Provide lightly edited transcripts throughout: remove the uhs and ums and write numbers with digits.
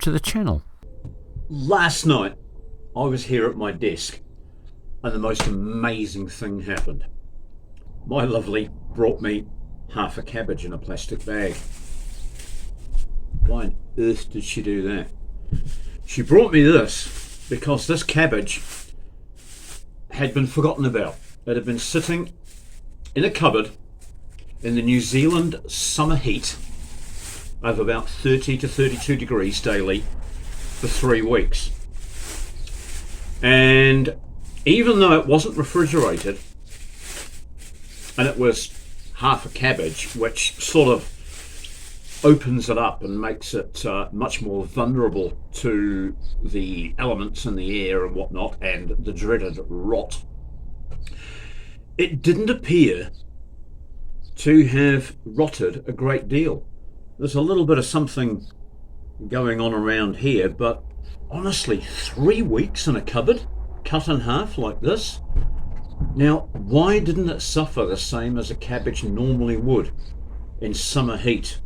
to the channel. Last night I was here at my desk and the most amazing thing happened. My lovely brought me half a cabbage in a plastic bag. Why on earth did she do that? She brought me this because this cabbage had been forgotten about. It had been sitting in a cupboard in the New Zealand summer heat of about 30 to 32 degrees daily for 3 weeks. And even though it wasn't refrigerated, and it was half a cabbage, which sort of opens it up and makes it much more vulnerable to the elements in the air and whatnot, and the dreaded rot, it didn't appear to have rotted a great deal. There's a little bit of something going on around here, but honestly, 3 weeks in a cupboard, cut in half like this. Now, why didn't it suffer the same as a cabbage normally would in summer heat?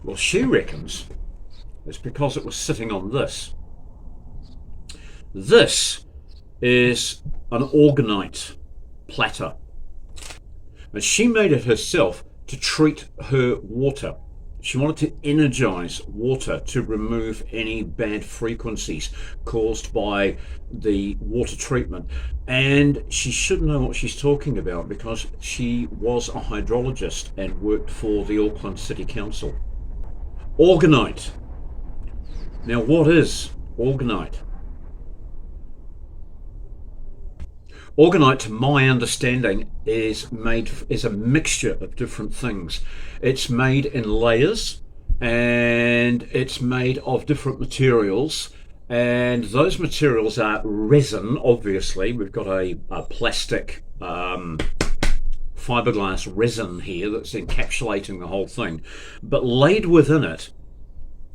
Well, she reckons it's because it was sitting on this. This is an Organite platter, and she made it herself to treat her water. She wanted to energize water to remove any bad frequencies caused by the water treatment. And she should know what she's talking about because she was a hydrologist and worked for the Auckland City Council. Organite. Now, what is Organite? Organite, to my understanding, is a mixture of different things. It's made in layers, and it's made of different materials, and those materials are resin. Obviously, we've got a plastic fiberglass resin here that's encapsulating the whole thing, but laid within it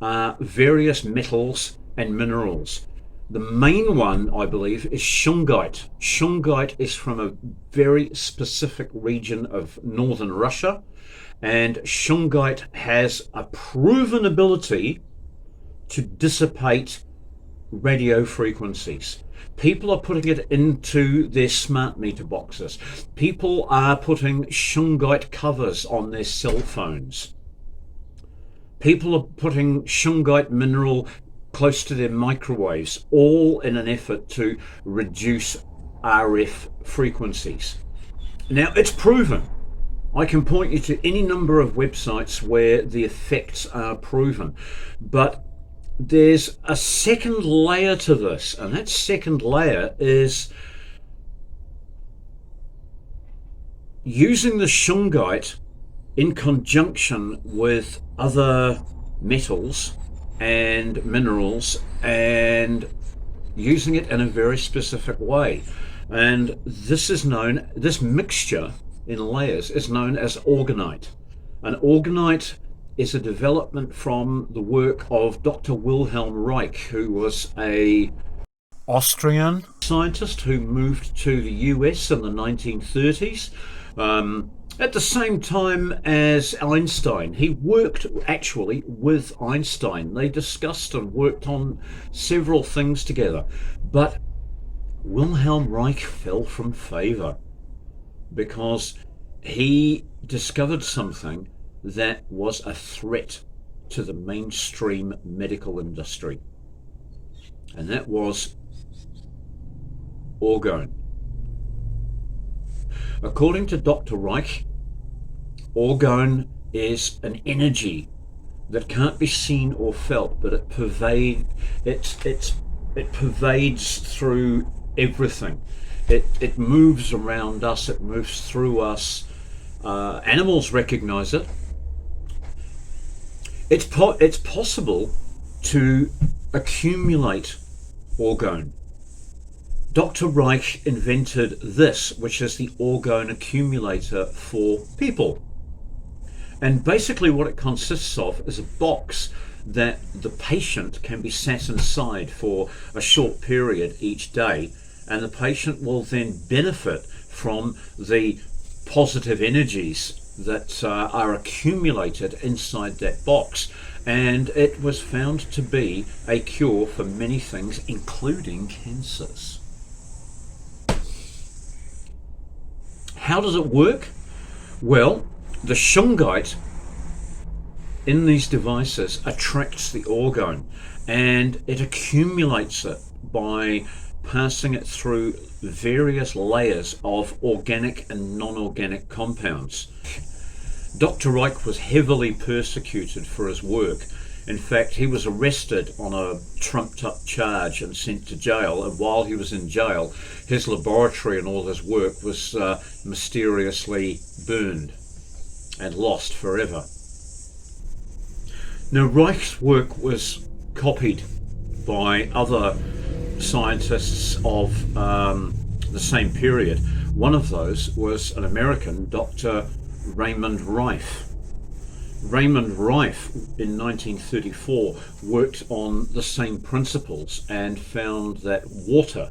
are various metals and minerals. The main one, I believe, is shungite. Shungite is from a very specific region of northern Russia, and shungite has a proven ability to dissipate radio frequencies. People are putting it into their smart meter boxes. People are putting shungite covers on their cell phones. People are putting shungite mineral close to their microwaves, all in an effort to reduce RF frequencies. Now, it's proven. I can point you to any number of websites where the effects are proven, but there's a second layer to this, and that second layer is using the shungite in conjunction with other metals and minerals and using it in a very specific way. And this mixture in layers is known as Organite. And Organite is a development from the work of Dr. Wilhelm Reich, who was a Austrian scientist who moved to the US in the 1930s. At the same time as Einstein. He worked actually with Einstein. They discussed and worked on several things together. But Wilhelm Reich fell from favor because he discovered something that was a threat to the mainstream medical industry. And that was Orgone. According to Dr. Reich, Orgone is an energy that can't be seen or felt, but it pervades through everything. It moves around us, it moves through us. Animals recognize it. It's possible to accumulate Orgone. Dr. Reich invented this, which is the Orgone accumulator for people. And basically what it consists of is a box that the patient can be sat inside for a short period each day, and the patient will then benefit from the positive energies that are accumulated inside that box, and it was found to be a cure for many things, including cancers. How does it work? Well, the shungite in these devices attracts the orgone, and it accumulates it by passing it through various layers of organic and non-organic compounds. Dr. Reich was heavily persecuted for his work. In fact, he was arrested on a trumped-up charge and sent to jail, and while he was in jail, his laboratory and all his work was mysteriously burned and lost forever. Now, Reich's work was copied by other scientists of the same period. One of those was an American, Dr. Raymond Reich. Raymond Reich in 1934 worked on the same principles and found that water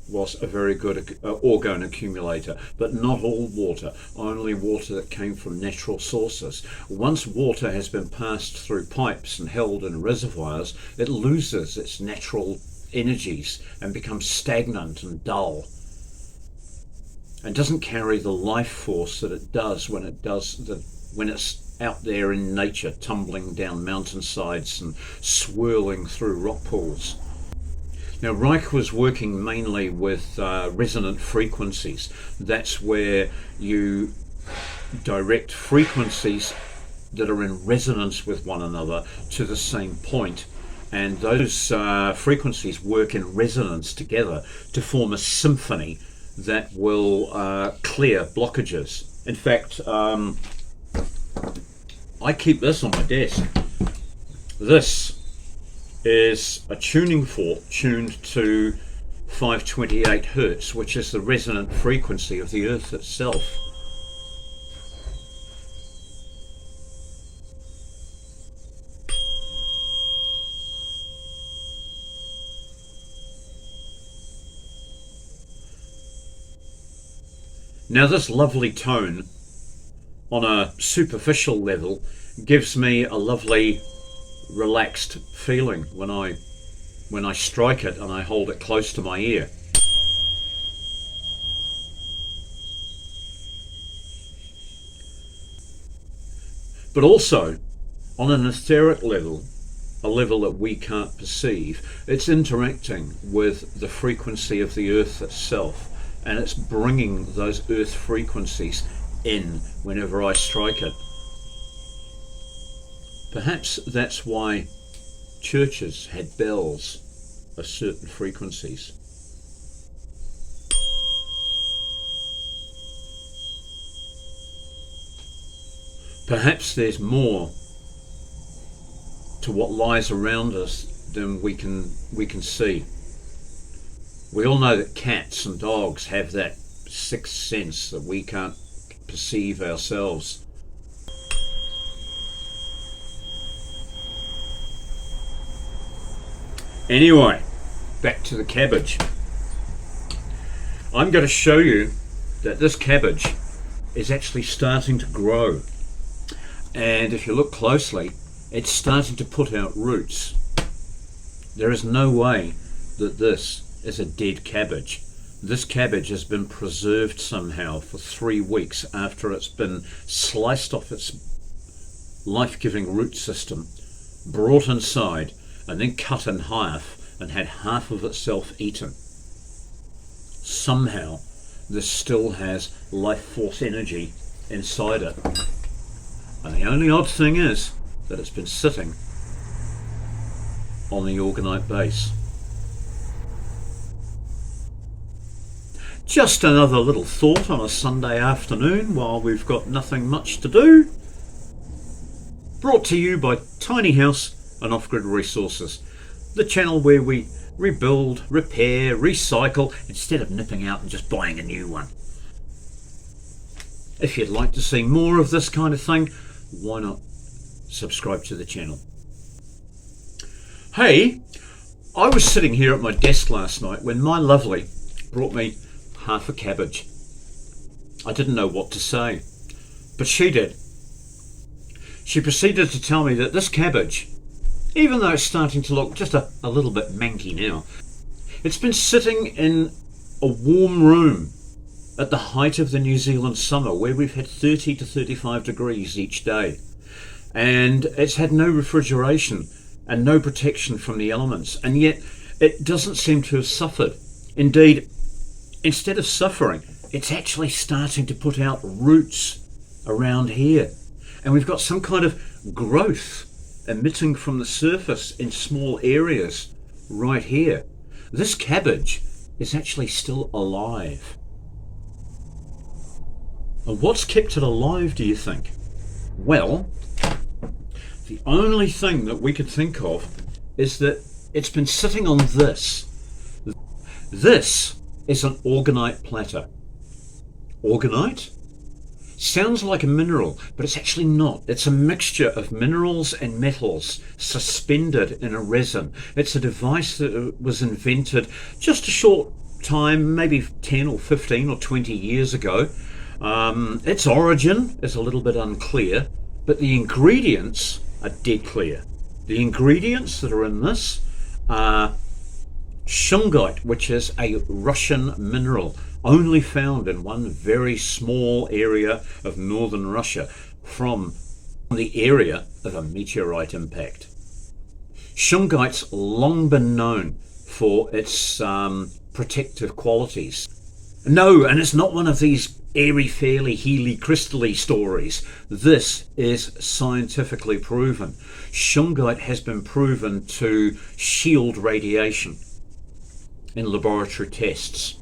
was a very good orgone accumulator, but not all water, only water that came from natural sources. Once water has been passed through pipes and held in reservoirs, it loses its natural energies and becomes stagnant and dull, and doesn't carry the life force that it does when it's out there in nature, tumbling down mountainsides and swirling through rock pools. Now, Reich was working mainly with resonant frequencies. That's where you direct frequencies that are in resonance with one another to the same point, and those frequencies work in resonance together to form a symphony that will clear blockages. In fact, I keep this on my desk. This is a tuning fork tuned to 528 Hertz, which is the resonant frequency of the Earth itself. Now, this lovely tone on a superficial level gives me a lovely relaxed feeling when I strike it and I hold it close to my ear. But also on an etheric level, a level that we can't perceive, it's interacting with the frequency of the Earth itself, and it's bringing those Earth frequencies in whenever I strike it. Perhaps that's why churches had bells of certain frequencies. Perhaps there's more to what lies around us than we can see. We all know that cats and dogs have that sixth sense that we can't perceive ourselves. Anyway, back to the cabbage. I'm going to show you that this cabbage is actually starting to grow. And if you look closely, it's starting to put out roots. There is no way that this is a dead cabbage. This cabbage has been preserved somehow for 3 weeks after it's been sliced off its life-giving root system, brought inside, and then cut in half and had half of itself eaten. Somehow this still has life force energy inside it. And the only odd thing is that it's been sitting on the Organite base. Just another little thought on a Sunday afternoon while we've got nothing much to do. Brought to you by Tiny House and Off-Grid Resources, the channel where we rebuild, repair, recycle instead of nipping out and just buying a new one. If you'd like to see more of this kind of thing, why not subscribe to the channel? Hey, I was sitting here at my desk last night when my lovely brought me half a cabbage. I didn't know what to say. But she did. She proceeded to tell me that this cabbage, even though it's starting to look just a little bit manky now, it's been sitting in a warm room at the height of the New Zealand summer, where we've had 30 to 35 degrees each day. And it's had no refrigeration and no protection from the elements. And yet it doesn't seem to have suffered. Indeed, instead of suffering, it's actually starting to put out roots around here. And we've got some kind of growth emitting from the surface in small areas right here. This cabbage is actually still alive. And what's kept it alive, do you think? Well, the only thing that we could think of is that it's been sitting on this. This is an Organite platter. Organite? Sounds like a mineral, but it's actually not. It's a mixture of minerals and metals suspended in a resin. It's a device that was invented just a short time, maybe 10 or 15 or 20 years ago. Its origin is a little bit unclear, but the ingredients are dead clear. The ingredients that are in this are shungite, which is a Russian mineral, only found in one very small area of northern Russia from the area of a meteorite impact. Shungite's long been known for its protective qualities. No, and it's not one of these airy-fairy, healy-crystally stories. This is scientifically proven. Shungite has been proven to shield radiation in laboratory tests.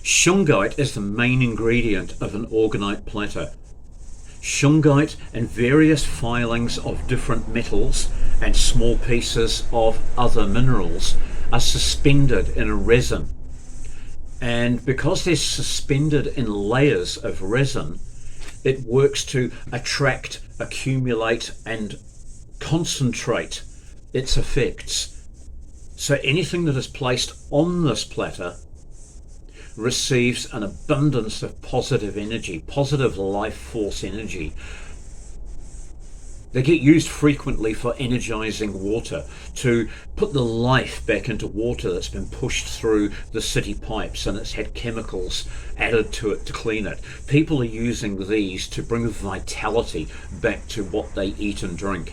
Shungite is the main ingredient of an Organite platter. Shungite and various filings of different metals and small pieces of other minerals are suspended in a resin. And because they're suspended in layers of resin, it works to attract, accumulate, and concentrate its effects. So anything that is placed on this platter receives an abundance of positive energy, positive life force energy. They get used frequently for energizing water, to put the life back into water that's been pushed through the city pipes and it's had chemicals added to it to clean it. People are using these to bring vitality back to what they eat and drink.